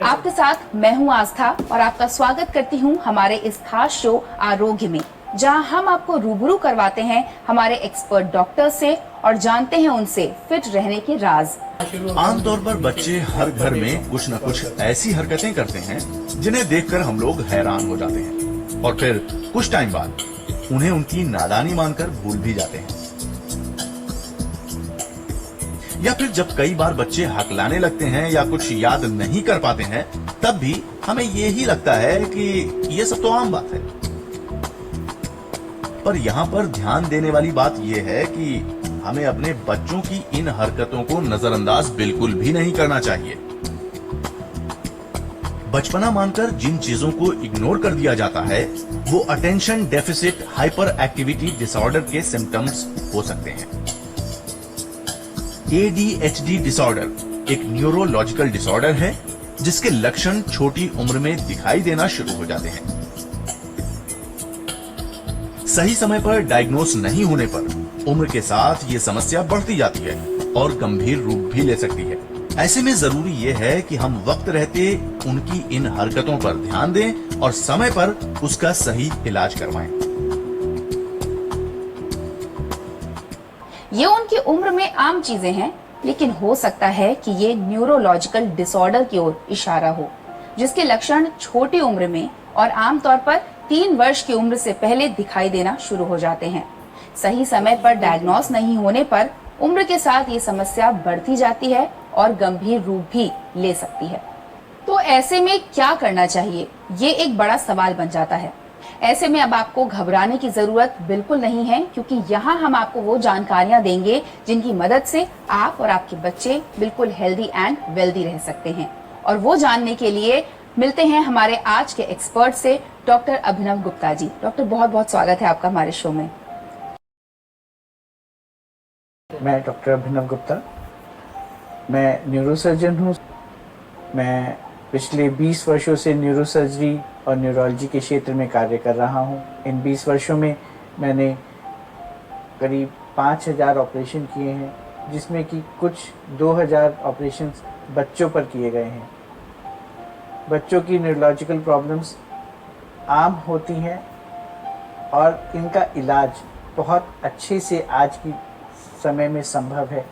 आपके साथ मैं हूं आस्था और आपका स्वागत करती हूं हमारे इस खास शो आरोग्य में, जहां हम आपको रूबरू करवाते हैं हमारे एक्सपर्ट डॉक्टर से और जानते हैं उनसे फिट रहने के राज। आमतौर पर बच्चे हर घर में कुछ न कुछ ऐसी हरकतें करते हैं जिन्हें देखकर हम लोग हैरान हो जाते हैं और फिर कुछ टाइम बाद उन्हें उनकी नादानी मानकर भूल भी जाते हैं। या फिर जब कई बार बच्चे हकलाने लगते हैं या कुछ याद नहीं कर पाते हैं, तब भी हमें यही लगता है कि ये सब तो आम बात है। पर यहाँ पर ध्यान देने वाली बात यह है कि हमें अपने बच्चों की इन हरकतों को नजरअंदाज बिल्कुल भी नहीं करना चाहिए। बचपना मानकर जिन चीजों को इग्नोर कर दिया जाता है वो attention deficit hyper activity disorder के सिम्टम्स हो सकते हैं। ADHD डिसऑर्डर एक न्यूरोलॉजिकल डिसऑर्डर है जिसके लक्षण छोटी उम्र में दिखाई देना शुरू हो जाते हैं। सही समय पर डायग्नोस नहीं होने पर उम्र के साथ ये समस्या बढ़ती जाती है और गंभीर रूप भी ले सकती है। ऐसे में जरूरी ये है कि हम वक्त रहते उनकी इन हरकतों पर ध्यान दें और समय पर उसका सही इलाज करवाएं। ये उनकी उम्र में आम चीजें हैं, लेकिन हो सकता है कि ये न्यूरोलॉजिकल डिसऑर्डर की ओर इशारा हो, जिसके लक्षण छोटी उम्र में और आमतौर पर 3 वर्ष की उम्र से पहले दिखाई देना शुरू हो जाते हैं। सही समय पर डायग्नोस नहीं होने पर उम्र के साथ ये समस्या बढ़ती जाती है और गंभीर रूप भी ले सकती है। तो ऐसे में क्या करना चाहिए, ये एक बड़ा सवाल बन जाता है। ऐसे में अब आपको घबराने की जरूरत बिल्कुल नहीं है, क्योंकि यहाँ हम आपको वो जानकारियां देंगे जिनकी मदद से आप और आपके बच्चे बिल्कुल हेल्दी एंड वेल्दी रह सकते हैं। और वो जानने के लिए मिलते हैं हमारे आज के एक्सपर्ट से, डॉक्टर अभिनव गुप्ता जी। डॉक्टर, बहुत बहुत स्वागत है आपका हमारे शो में। मैं डॉक्टर अभिनव गुप्ता, मैं न्यूरोसर्जन हूँ। मैं पिछले 20 वर्षों से न्यूरोसर्जरी और न्यूरोलॉजी के क्षेत्र में कार्य कर रहा हूँ। इन 20 वर्षों में मैंने करीब 5000 ऑपरेशन किए हैं, जिसमें कि कुछ 2000 ऑपरेशंस बच्चों पर किए गए हैं। बच्चों की न्यूरोलॉजिकल प्रॉब्लम्स आम होती हैं और इनका इलाज बहुत अच्छे से आज की समय में संभव है।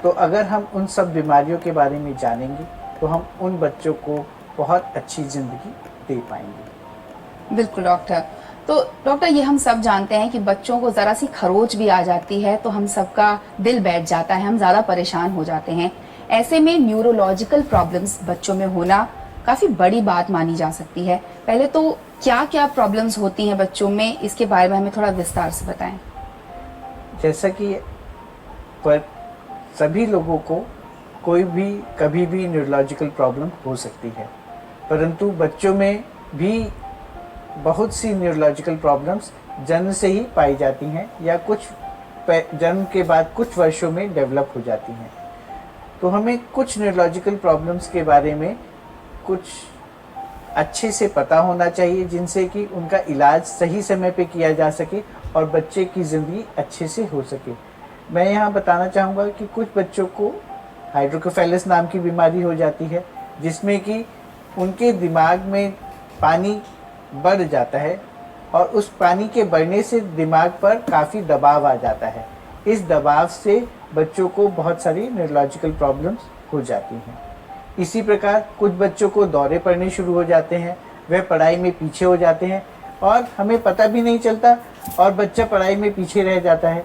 तो अगर हम उन सब बीमारियों के बारे में जानेंगे तो हम उन बच्चों को बहुत अच्छी ज़िंदगी दे पाएंगे। बिल्कुल डॉक्टर। तो डॉक्टर, ये हम सब जानते हैं कि बच्चों को जरा सी खरोच भी आ जाती है तो हम सबका दिल बैठ जाता है, हम ज्यादा परेशान हो जाते हैं। ऐसे में न्यूरोलॉजिकल प्रॉब्लम्स बच्चों में होना काफी बड़ी बात मानी जा सकती है। पहले तो क्या क्या प्रॉब्लम्स होती हैं बच्चों में, इसके बारे में हमें थोड़ा विस्तार से बताएं। जैसा कि पर सभी लोगों को कोई भी कभी भी न्यूरोलॉजिकल प्रॉब्लम हो सकती है, परंतु बच्चों में भी बहुत सी न्यूरोलॉजिकल प्रॉब्लम्स जन्म से ही पाई जाती हैं या कुछ जन्म के बाद कुछ वर्षों में डेवलप हो जाती हैं। तो हमें कुछ न्यूरोलॉजिकल प्रॉब्लम्स के बारे में कुछ अच्छे से पता होना चाहिए, जिनसे कि उनका इलाज सही समय पे किया जा सके और बच्चे की ज़िंदगी अच्छे से हो सके। मैं यहाँ बताना चाहूँगा कि कुछ बच्चों को हाइड्रोकेफेलस नाम की बीमारी हो जाती है, जिसमें कि उनके दिमाग में पानी बढ़ जाता है और उस पानी के बढ़ने से दिमाग पर काफ़ी दबाव आ जाता है। इस दबाव से बच्चों को बहुत सारी न्यूरोलॉजिकल प्रॉब्लम्स हो जाती हैं। इसी प्रकार कुछ बच्चों को दौरे पड़ने शुरू हो जाते हैं, वह पढ़ाई में पीछे हो जाते हैं और हमें पता भी नहीं चलता और बच्चा पढ़ाई में पीछे रह जाता है,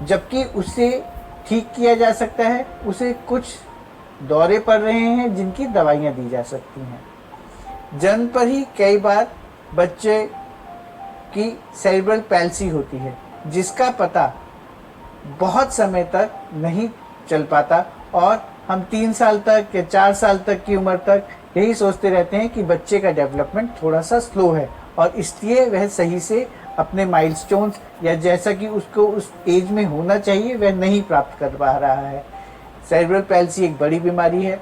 जबकि उससे ठीक किया जा सकता है। उसे कुछ दौरे पड़ रहे हैं जिनकी दवाइयाँ दी जा सकती हैं। जन्म पर ही कई बार बच्चे की सेरेब्रल पैल्सी होती है, जिसका पता बहुत समय तक नहीं चल पाता और हम 3 साल तक या 4 साल तक की उम्र तक यही सोचते रहते हैं कि बच्चे का डेवलपमेंट थोड़ा सा स्लो है और इसलिए वह सही से अपने माइलस्टोन्स या जैसा कि उसको उस एज में होना चाहिए वह नहीं प्राप्त कर पा रहा है। सेरेब्रल पैल्सी एक बड़ी बीमारी है।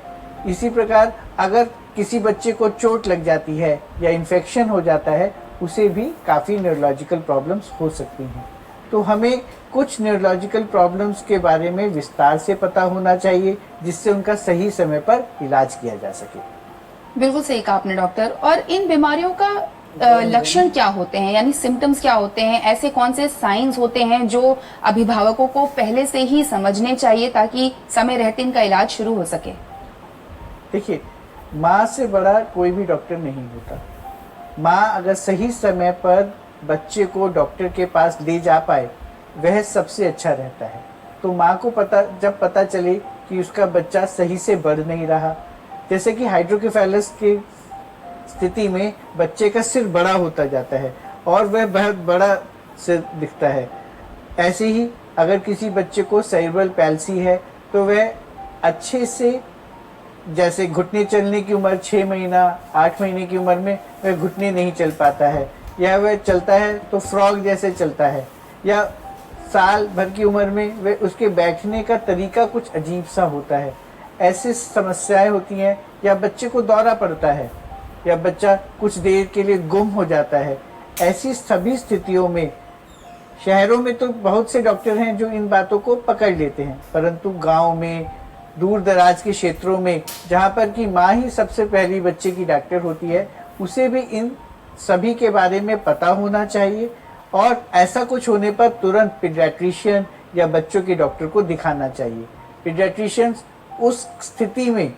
इसी प्रकार अगर किसी बच्चे को चोट लग जाती है या इन्फेक्शन हो जाता है, उसे भी काफ़ी न्यूरोलॉजिकल प्रॉब्लम्स हो सकती हैं। तो हमें कुछ न्यूरोलॉजिकल प्रॉब्लम्स के बारे में विस्तार से पता होना चाहिए, जिससे उनका सही समय पर इलाज किया जा सके। बिल्कुल सही कहा आपने डॉक्टर। और इन बीमारियों का लक्षण क्या होते हैं, यानी सिम्टम्स क्या होते हैं? ऐसे कौन से साइंस होते हैं जो अभिभावकों को पहले से ही समझने चाहिए ताकि समय रहते इनका इलाज शुरू हो सके? देखिए, माँ से बड़ा कोई भी डॉक्टर नहीं होता। माँ अगर सही समय पर बच्चे को डॉक्टर के पास ले जा पाए, वह सबसे अच्छा रहता है। तो माँ को जब पता चले कि उसका बच्चा सही से बढ़ नहीं रहा, जैसे कि हाइड्रोकेफेलस की स्थिति में बच्चे का सिर बड़ा होता जाता है और वह बहुत बड़ा सिर दिखता है। ऐसे ही अगर किसी बच्चे को सेरेब्रल पैल्सी है तो वह अच्छे से, जैसे घुटने चलने की उम्र 6 महीना 8 महीने की उम्र में वह घुटने नहीं चल पाता है, या वह चलता है तो फ्रॉग जैसे चलता है, या साल भर की उम्र में वह उसके बैठने का तरीका कुछ अजीब सा होता है। ऐसी समस्याएं होती हैं, या बच्चे को दौरा पड़ता है, या बच्चा कुछ देर के लिए गुम हो जाता है। ऐसी सभी स्थितियों में शहरों में तो बहुत से डॉक्टर हैं जो इन बातों को पकड़ लेते हैं, परंतु गांव में, दूर दराज के क्षेत्रों में, जहां पर कि माँ ही सबसे पहली बच्चे की डॉक्टर होती है, उसे भी इन सभी के बारे में पता होना चाहिए और ऐसा कुछ होने पर तुरंत पीडियाट्रिशियन या बच्चों के डॉक्टर को दिखाना चाहिए। पीडियाट्रिशियंस उस स्थिति में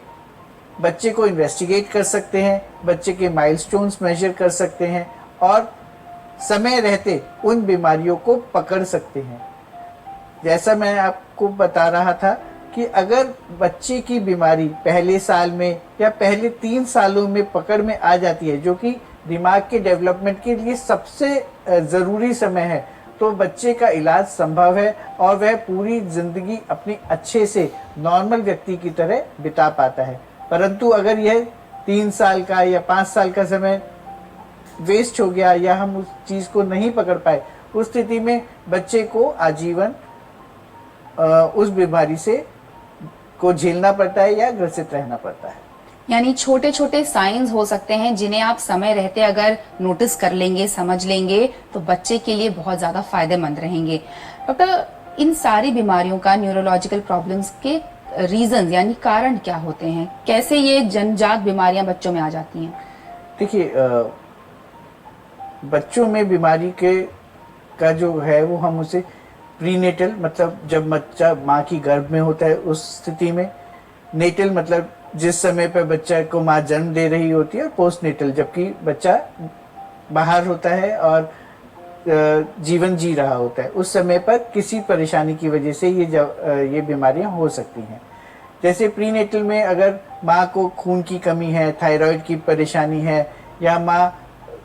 बच्चे को इन्वेस्टिगेट कर सकते हैं, बच्चे के माइलस्टोन्स मेजर कर सकते हैं और समय रहते उन बीमारियों को पकड़ सकते हैं। जैसा मैं आपको बता रहा था कि अगर बच्चे की बीमारी पहले साल में या पहले 3 सालों में पकड़ में आ जाती है, जो कि दिमाग के डेवलपमेंट के लिए सबसे ज़रूरी समय है, तो बच्चे का इलाज संभव है और वह पूरी ज़िंदगी अपनी अच्छे से नॉर्मल व्यक्ति की तरह बिता पाता है। परंतु अगर यह 3 साल का या 5 साल का समय वेस्ट हो गया या हम उस चीज़ को नहीं पकड़ पाए, उस स्थिति में बच्चे को आजीवन उस बीमारी से को झेलना पड़ता है या ग्रसित रहना पड़ता है। यानी छोटे छोटे साइंस हो सकते हैं जिन्हें आप समय रहते अगर नोटिस कर लेंगे, समझ लेंगे, तो बच्चे के लिए बहुत ज्यादा फायदेमंद रहेंगे। डॉक्टर, इन सारी बीमारियों का, न्यूरोलॉजिकल प्रॉब्लम्स के रीजंस यानी कारण क्या होते हैं? कैसे ये जन्मजात बीमारियां बच्चों में आ जाती हैं? देखिए, बच्चों में बीमारी का जो है वो हम उसे प्रीनेटल, मतलब जब बच्चा माँ की गर्भ में होता है उस स्थिति में, नेटल मतलब जिस समय पर बच्चा को माँ जन्म दे रही होती है, और पोस्टनेटल जबकि बच्चा बाहर होता है और जीवन जी रहा होता है, उस समय पर किसी परेशानी की वजह से ये बीमारियां हो सकती हैं। जैसे प्रीनेटल में अगर माँ को खून की कमी है, थायराइड की परेशानी है, या माँ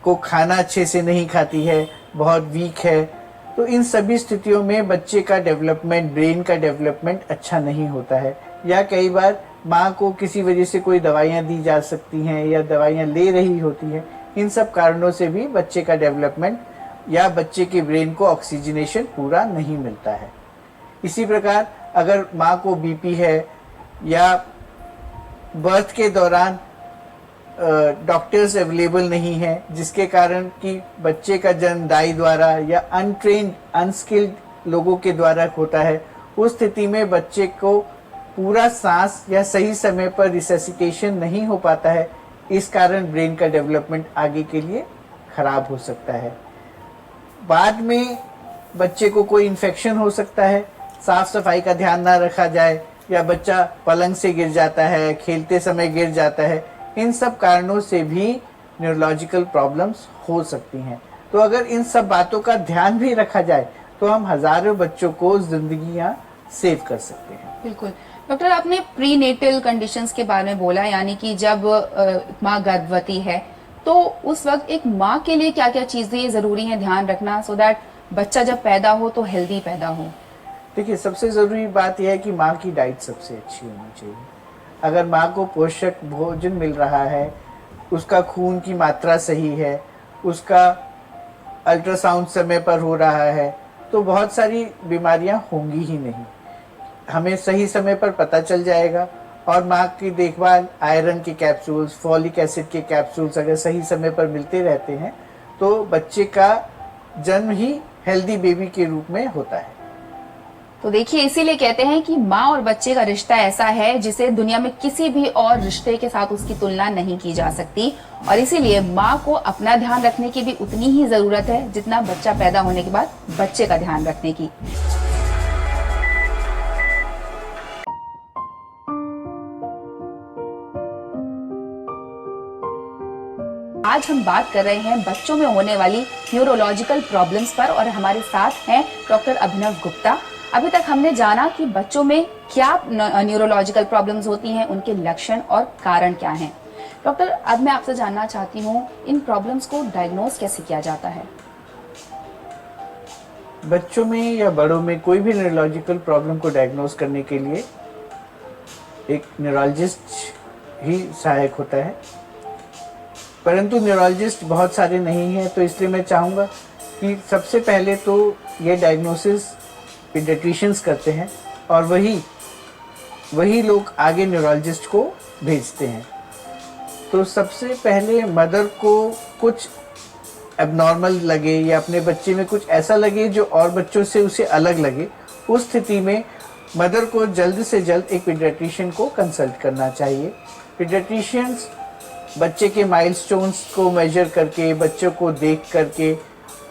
को खाना अच्छे से नहीं खाती है, बहुत वीक है, तो इन सभी स्थितियों में बच्चे का डेवलपमेंट, ब्रेन का डेवलपमेंट अच्छा नहीं होता है। या कई बार माँ को किसी वजह से कोई दवाइयाँ दी जा सकती हैं या दवाइयाँ ले रही होती हैं, इन सब कारणों से भी बच्चे का डेवलपमेंट या बच्चे के ब्रेन को ऑक्सीजनेशन पूरा नहीं मिलता है। इसी प्रकार अगर माँ को बीपी है या बर्थ के दौरान डॉक्टर्स अवेलेबल नहीं हैं, जिसके कारण कि बच्चे का जन्म दाई द्वारा या अनट्रेन्ड, अनस्किल्ड लोगों के द्वारा होता है, उस स्थिति में बच्चे को पूरा सांस या सही समय पर रिससिटेशन नहीं हो पाता है। इस कारण ब्रेन का डेवलपमेंट आगे के लिए खराब हो सकता है। बाद में बच्चे को कोई इन्फेक्शन हो सकता है, साफ सफाई का ध्यान ना रखा जाए, या बच्चा पलंग से गिर जाता है, खेलते समय गिर जाता है, इन सब कारणों से भी न्यूरोलॉजिकल प्रॉब्लम्स हो सकती हैं। तो अगर इन सब बातों का ध्यान भी रखा जाए तो हम हजारों बच्चों को जिंदगियां सेव कर सकते हैं। बिल्कुल। डॉक्टर, आपने प्रीनेटल कंडीशंस के बारे में बोला, यानी कि जब माँ गर्भवती है तो उस वक्त एक माँ के लिए क्या क्या चीजें जरूरी हैं ध्यान रखना, सो दैट बच्चा जब पैदा हो तो हेल्दी पैदा हो? देखिए, सबसे ज़रूरी बात यह है कि माँ की डाइट सबसे अच्छी होनी चाहिए। अगर माँ को पोषक भोजन मिल रहा है, उसका खून की मात्रा सही है, उसका अल्ट्रासाउंड समय पर हो रहा है, तो बहुत सारी बीमारियां होंगी ही नहीं। हमें सही समय पर पता चल जाएगा। और माँ की देखभाल, आयरन के कैप्सूल्स, फॉलिक एसिड के कैप्सूल्स अगर सही समय पर मिलते रहते हैं तो बच्चे का जन्म ही हेल्दी बेबी के रूप में होता है। तो देखिए, इसीलिए कहते हैं कि माँ और बच्चे का रिश्ता ऐसा है जिसे दुनिया में किसी भी और रिश्ते के साथ उसकी तुलना नहीं की जा सकती। और इसीलिए माँ को अपना ध्यान रखने की भी उतनी ही जरूरत है जितना बच्चा पैदा होने के बाद बच्चे का ध्यान रखने की। आज हम बात कर रहे हैं बच्चों में होने वाली न्यूरोलॉजिकल प्रॉब्लम्स पर और हमारे साथ हैं डॉक्टर अभिनव गुप्ता। अभी तक हमने जाना कि बच्चों में क्या न्यूरोलॉजिकल प्रॉब्लम्स होती हैं, उनके लक्षण और कारण क्या हैं। डॉक्टर, अब मैं आपसे जानना चाहती हूँ, इन प्रॉब्लम्स को डायग्नोज कैसे किया जाता है? बच्चों में या बड़ों में कोई भी न्यूरोलॉजिकल प्रॉब्लम को डायग्नोज करने के लिए एक न्यूरोलॉजिस्ट ही सहायक होता है, परंतु न्यूरोलॉजिस्ट बहुत सारे नहीं हैं, तो इसलिए मैं चाहूँगा कि सबसे पहले तो ये डायग्नोसिस पीडियाट्रिशियंस करते हैं और वही लोग आगे न्यूरोलॉजिस्ट को भेजते हैं। तो सबसे पहले मदर को कुछ एबनॉर्मल लगे या अपने बच्चे में कुछ ऐसा लगे जो और बच्चों से उसे अलग लगे, उस स्थिति में मदर को जल्द से जल्द एक पीडियाट्रिशियन को कंसल्ट करना चाहिए। पीडियाट्रिशियंस बच्चे के माइलस्टोन्स को मेजर करके, बच्चों को देख करके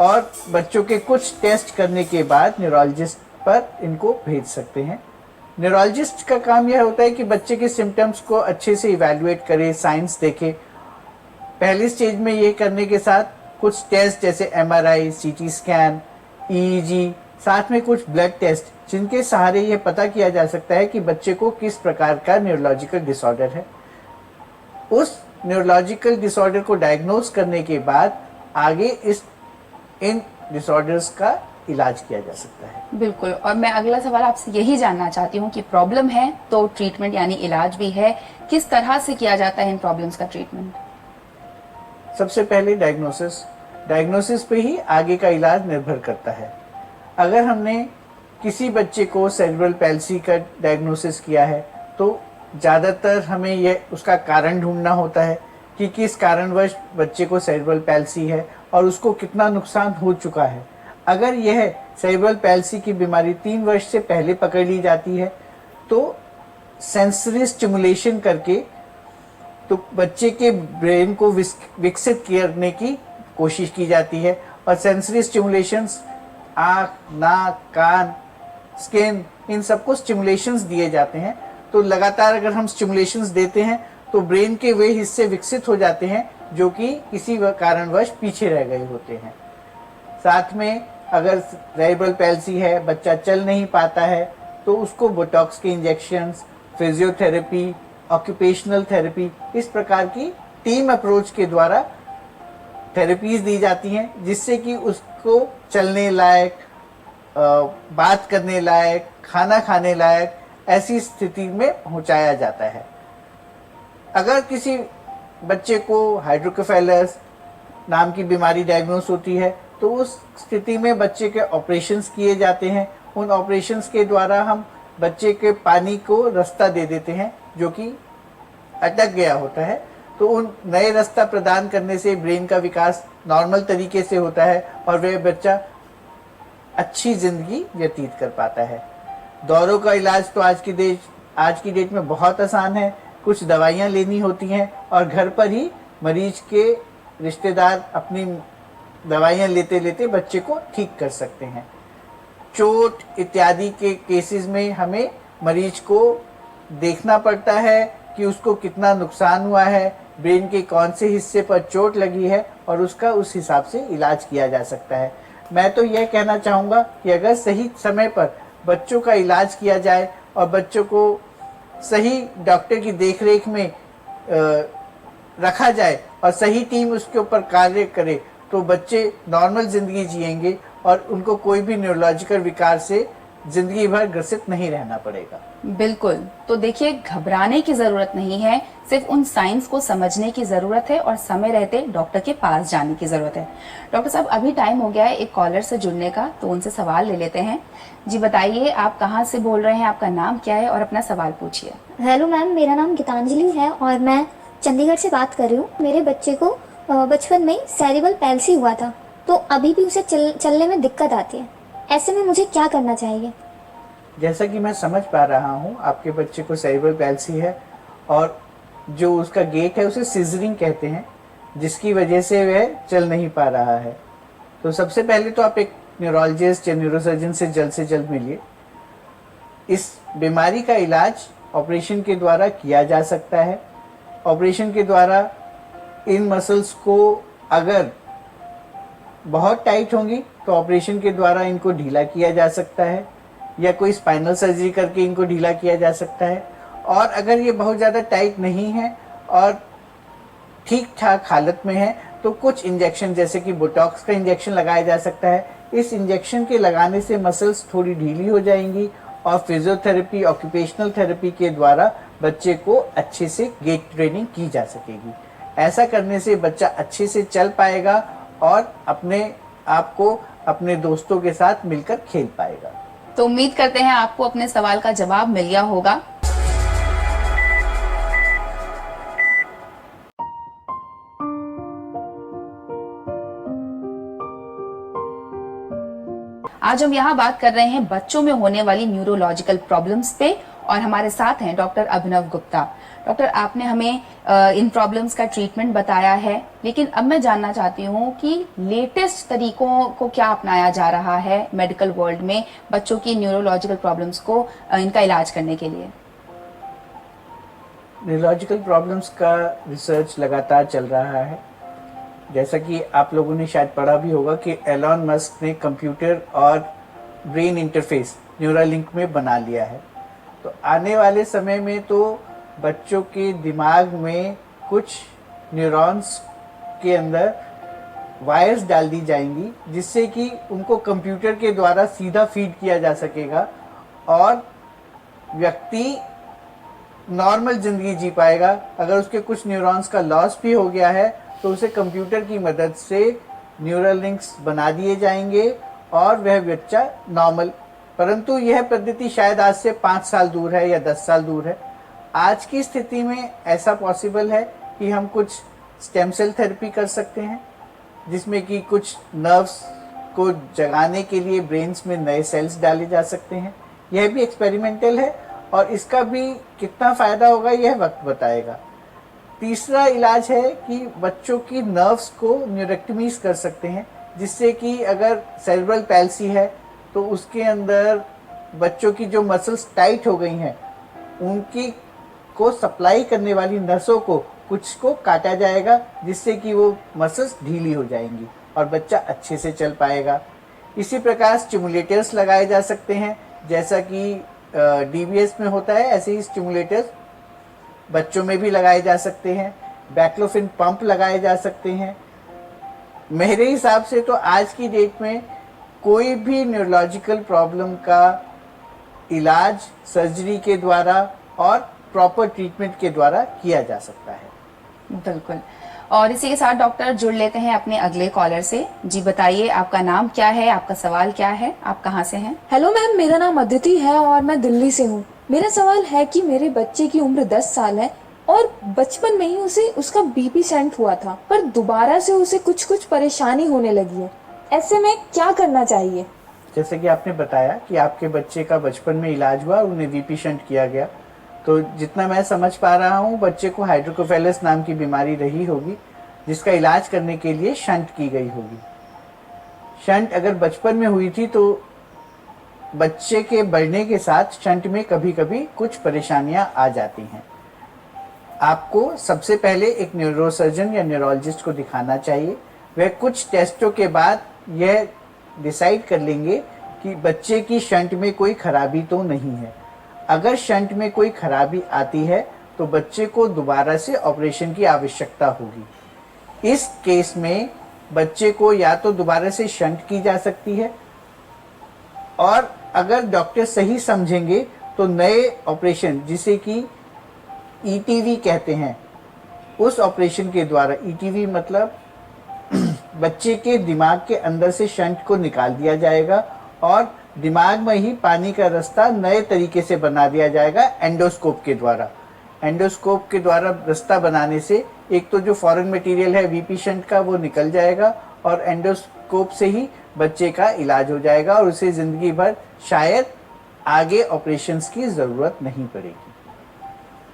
और बच्चों के कुछ टेस्ट करने के बाद न्यूरोलॉजिस्ट पर इनको भेज सकते हैं। न्यूरोलॉजिस्ट का काम यह होता है कि बच्चे के सिम्टम्स को अच्छे से इवैल्यूएट करे, साइंस देखे। पहली स्टेज में ये करने के साथ कुछ टेस्ट जैसे MRI, CT स्कैन, EEG, साथ में कुछ ब्लड टेस्ट जिनके सहारे ये पता किया जा सकता है कि बच्चे को किस प्रकार का न्यूरोलॉजिकल डिसऑर्डर है। उस न्यूरोलॉजिकल डिसऑर्डर को डायग्नोज करने के बाद आगे इन डिसऑर्डर्स का इलाज किया जा सकता है। बिल्कुल, और मैं अगला सवाल आपसे यही जानना चाहती हूँ कि प्रॉब्लम है तो ट्रीटमेंट यानी इलाज भी है, किस तरह से किया जाता है इन प्रॉब्लम्स का ट्रीटमेंट? सबसे पहले डायग्नोसिस पे ही आगे का इलाज निर्भर करता है। अगर हमने किसी बच्चे को सेरेब्रल पैल्सी का डायग्नोसिस किया है तो ज़्यादातर हमें यह उसका कारण ढूंढना होता है कि किस कारणवश बच्चे को सेरेब्रल पैल्सी है और उसको कितना नुकसान हो चुका है। अगर यह सेरेब्रल पैल्सी की बीमारी 3 वर्ष से पहले पकड़ ली जाती है तो सेंसरी स्टिमुलेशन करके तो बच्चे के ब्रेन को विकसित करने की कोशिश की जाती है। और सेंसरी स्टिमुलेशंस आँख, नाक, कान, स्किन, इन सबको स्टिमुलेशंस दिए जाते हैं। तो लगातार अगर हम स्टिमुलेशंस देते हैं तो ब्रेन के वे हिस्से विकसित हो जाते हैं जो कि किसी कारणवश पीछे रह गए होते हैं। साथ में अगर सेरेब्रल पैल्सी है, बच्चा चल नहीं पाता है, तो उसको बोटॉक्स के इंजेक्शंस, फिजियोथेरेपी, ऑक्यूपेशनल थेरेपी, इस प्रकार की टीम अप्रोच के द्वारा थेरेपीज दी जाती हैं जिससे कि उसको चलने लायक, बात करने लायक, खाना खाने लायक ऐसी स्थिति में पहुंचाया जाता है। अगर किसी बच्चे को हाइड्रोकेफेलस नाम की बीमारी डायग्नोस होती है तो उस स्थिति में बच्चे के ऑपरेशंस किए जाते हैं। उन ऑपरेशंस के द्वारा हम बच्चे के पानी को रास्ता दे देते हैं जो कि अटक गया होता है, तो उन नए रास्ता प्रदान करने से ब्रेन का विकास नॉर्मल तरीके से होता है और वह बच्चा अच्छी जिंदगी व्यतीत कर पाता है। दौरों का इलाज तो आज की डेट में बहुत आसान है। कुछ दवाइयाँ लेनी होती हैं और घर पर ही मरीज के रिश्तेदार अपनी दवाइयाँ लेते लेते बच्चे को ठीक कर सकते हैं। चोट इत्यादि के केसेस में हमें मरीज को देखना पड़ता है कि उसको कितना नुकसान हुआ है, ब्रेन के कौन से हिस्से पर चोट लगी है और उसका उस हिसाब से इलाज किया जा सकता है। मैं तो यह कहना चाहूँगा कि अगर सही समय पर बच्चों का इलाज किया जाए और बच्चों को सही डॉक्टर की देखरेख में रखा जाए और सही टीम उसके ऊपर कार्य करे तो बच्चे नॉर्मल जिंदगी जिएंगे और उनको कोई भी न्यूरोलॉजिकल विकार से जिंदगी भर ग्रसित नहीं रहना पड़ेगा। बिल्कुल, तो देखिए, घबराने की जरूरत नहीं है, सिर्फ उन साइंस को समझने की जरूरत है और समय रहते डॉक्टर के पास जाने की जरूरत है। डॉक्टर साहब, अभी टाइम हो गया है एक कॉलर से जुड़ने का, तो उनसे सवाल ले लेते हैं। जी बताइए, आप कहाँ से बोल रहे हैं, आपका नाम क्या है और अपना सवाल पूछिए। हेलो मैम, मेरा नाम गीतांजलि है और मैं चंडीगढ़ से बात कर रही हूँ। मेरे बच्चे को बचपन में सेरेब्रल पैल्सी हुआ था, तो अभी भी उसे चलने में दिक्कत आती है। ऐसे में मुझे क्या करना चाहिए? जैसा कि मैं समझ पा रहा हूँ आपके बच्चे को सेरेब्रल पैल्सी है और जो उसका गेट है उसे सीजरिंग कहते हैं, जिसकी वजह से वह चल नहीं पा रहा है। तो सबसे पहले तो आप एक न्यूरोलॉजिस्ट या न्यूरोसर्जन से जल्द मिलिए। इस बीमारी का इलाज ऑपरेशन के द्वारा किया जा सकता है। ऑपरेशन के द्वारा इन मसल्स को अगर बहुत टाइट होंगी तो ऑपरेशन के द्वारा इनको ढीला किया जा सकता है, या कोई स्पाइनल सर्जरी करके इनको ढीला किया जा सकता है। और अगर ये बहुत ज़्यादा टाइट नहीं है और ठीक ठाक हालत में है तो कुछ इंजेक्शन जैसे कि बोटॉक्स का इंजेक्शन लगाया जा सकता है। इस इंजेक्शन के लगाने से मसल्स थोड़ी ढीली हो जाएंगी और फिजियोथेरेपी, ऑक्यूपेशनल थेरेपी के द्वारा बच्चे को अच्छे से गेट ट्रेनिंग की जा सकेगी। ऐसा करने से बच्चा अच्छे से चल पाएगा और अपने आप को अपने दोस्तों के साथ मिलकर खेल पाएगा। तो उम्मीद करते हैं आपको अपने सवाल का जवाब मिल गया होगा। आज हम यहाँ बात कर रहे हैं बच्चों में होने वाली न्यूरोलॉजिकल प्रॉब्लम्स पे और हमारे साथ हैं डॉक्टर अभिनव गुप्ता। डॉक्टर, आपने हमें इन प्रॉब्लम्स का ट्रीटमेंट बताया है, लेकिन अब मैं जानना चाहती हूँ कि लेटेस्ट तरीकों को क्या अपनाया जा रहा है मेडिकल वर्ल्ड में बच्चों की न्यूरोलॉजिकल प्रॉब्लम्स को इनका इलाज करने के लिए। न्यूरोलॉजिकल प्रॉब्लम्स का रिसर्च लगातार चल रहा है। जैसा कि आप लोगों ने शायद पढ़ा भी होगा कि एलॉन मस्क ने कंप्यूटर और ब्रेन इंटरफेस न्यूरालिंक में बना लिया है। तो आने वाले समय में तो बच्चों के दिमाग में कुछ न्यूरॉन्स के अंदर वायर्स डाल दी जाएंगी, जिससे कि उनको कंप्यूटर के द्वारा सीधा फीड किया जा सकेगा और व्यक्ति नॉर्मल जिंदगी जी पाएगा। अगर उसके कुछ न्यूरॉन्स का लॉस भी हो गया है तो उसे कंप्यूटर की मदद से न्यूरल लिंक्स बना दिए जाएंगे और वह बच्चा नॉर्मल। परंतु यह पद्धति शायद आज से 5 साल दूर है या 10 साल दूर है। आज की स्थिति में ऐसा पॉसिबल है कि हम कुछ स्टेम सेल थेरेपी कर सकते हैं, जिसमें कि कुछ नर्व्स को जगाने के लिए ब्रेन्स में नए सेल्स डाले जा सकते हैं। यह भी एक्सपेरिमेंटल है और इसका भी कितना फ़ायदा होगा यह वक्त बताएगा। तीसरा इलाज है कि बच्चों की नर्व्स को न्यूरेक्टमीज कर सकते हैं, जिससे कि अगर सेरेब्रल पैल्सी है तो उसके अंदर बच्चों की जो मसल्स टाइट हो गई हैं उनकी को सप्लाई करने वाली नसों को कुछ को काटा जाएगा, जिससे कि वो मसल्स ढीली हो जाएंगी और बच्चा अच्छे से चल पाएगा। इसी प्रकार स्टिमुलेटर्स लगाए जा सकते हैं, जैसा कि डीबीएस में होता है, ऐसे ही स्टिमुलेटर्स बच्चों में भी लगाए जा सकते हैं। बैक्लोफिन पंप लगाए जा सकते हैं। मेरे हिसाब से तो आज की डेट में कोई भी न्यूरोलॉजिकल प्रॉब्लम का इलाज सर्जरी के द्वारा और प्रॉपर ट्रीटमेंट के द्वारा किया जा सकता है। बिल्कुल। और इसी के साथ डॉक्टर जुड़ लेते हैं अपने अगले कॉलर से। जी बताइए, आपका नाम क्या है, आपका सवाल क्या है, आप कहाँ से हैं? हेलो मैम, मेरा नाम अदिति है और मैं दिल्ली से हूँ। मेरा सवाल है कि मेरे बच्चे की उम्र 10 साल है और बचपन में ही उसे उसका बीपी सेंट हुआ था, पर दोबारा से उसे कुछ परेशानी होने लगी है। ऐसे में क्या करना चाहिए? जैसे कि आपने बताया कि आपके बच्चे का बचपन में इलाज हुआ, उन्हें बीपी शंट किया गया, तो जितना मैं समझ पा रहा हूँ बच्चे को हाइड्रोकोफेलस नाम की बीमारी रही होगी, जिसका इलाज करने के लिए शंट की गई होगी। शंट अगर बचपन में हुई थी तो बच्चे के बढ़ने के साथ शंट में कभी कभी कुछ परेशानियां आ जाती हैं। आपको सबसे पहले एक न्यूरोसर्जन या न्यूरोलॉजिस्ट को दिखाना चाहिए। वह कुछ टेस्टों के बाद यह डिसाइड कर लेंगे कि बच्चे की शंट में कोई खराबी तो नहीं है। अगर शंट में कोई खराबी आती है तो बच्चे को दोबारा से ऑपरेशन की आवश्यकता होगी। इस केस में बच्चे को या तो दोबारा से शंट की जा सकती है, और अगर डॉक्टर सही समझेंगे तो नए ऑपरेशन, जिसे कि ईटीवी कहते हैं, उस ऑपरेशन के द्वारा, ईटीवी मतलब बच्चे के दिमाग के अंदर से शंट को निकाल दिया जाएगा और दिमाग में ही पानी का रास्ता नए तरीके से बना दिया जाएगा एंडोस्कोप के द्वारा। एंडोस्कोप के द्वारा रास्ता बनाने से एक तो जो फॉरेन मटेरियल है वीपी शंट का वो निकल जाएगा और एंडोस्कोप से ही बच्चे का इलाज हो जाएगा और उसे जिंदगी भर शायद आगे ऑपरेशंस की ज़रूरत नहीं पड़ेगी।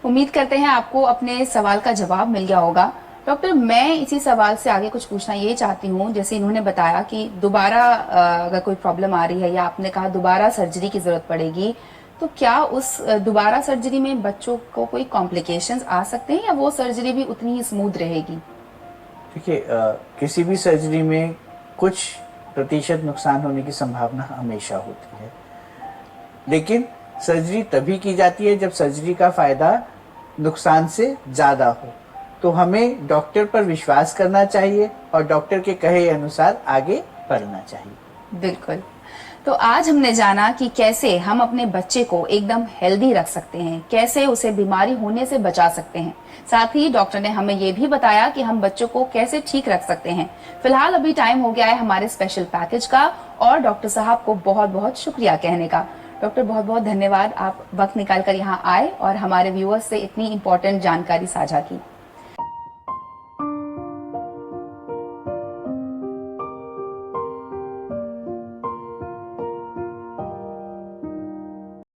उम्मीद करते हैं आपको अपने सवाल का जवाब मिल गया होगा। डॉक्टर, मैं इसी सवाल से आगे कुछ पूछना ये चाहती हूँ, जैसे इन्होंने बताया कि दोबारा अगर कोई प्रॉब्लम आ रही है या आपने कहा दोबारा सर्जरी की जरूरत पड़ेगी, तो क्या उस दोबारा सर्जरी में बच्चों को कोई कॉम्प्लिकेशंस आ सकते हैं या वो सर्जरी भी उतनी ही स्मूथ रहेगी? देखिए, किसी भी सर्जरी में कुछ प्रतिशत नुकसान होने की संभावना हमेशा होती है, लेकिन सर्जरी तभी की जाती है जब सर्जरी का फायदा नुकसान से ज़्यादा हो। तो हमें डॉक्टर पर विश्वास करना चाहिए और डॉक्टर के कहे अनुसार आगे बढ़ना चाहिए। बिल्कुल। तो आज हमने जाना कि कैसे हम अपने बच्चे को एकदम हेल्दी रख सकते हैं, कैसे उसे बीमारी होने से बचा सकते हैं। साथ ही डॉक्टर ने हमें ये भी बताया कि हम बच्चों को कैसे ठीक रख सकते हैं। फिलहाल अभी टाइम हो गया है हमारे स्पेशल पैकेज का और डॉक्टर साहब को बहुत बहुत शुक्रिया कहने का। डॉक्टर, बहुत बहुत धन्यवाद, आप वक्त निकाल कर यहाँ आए और हमारे व्यूअर्स से इतनी इंपॉर्टेंट जानकारी साझा की।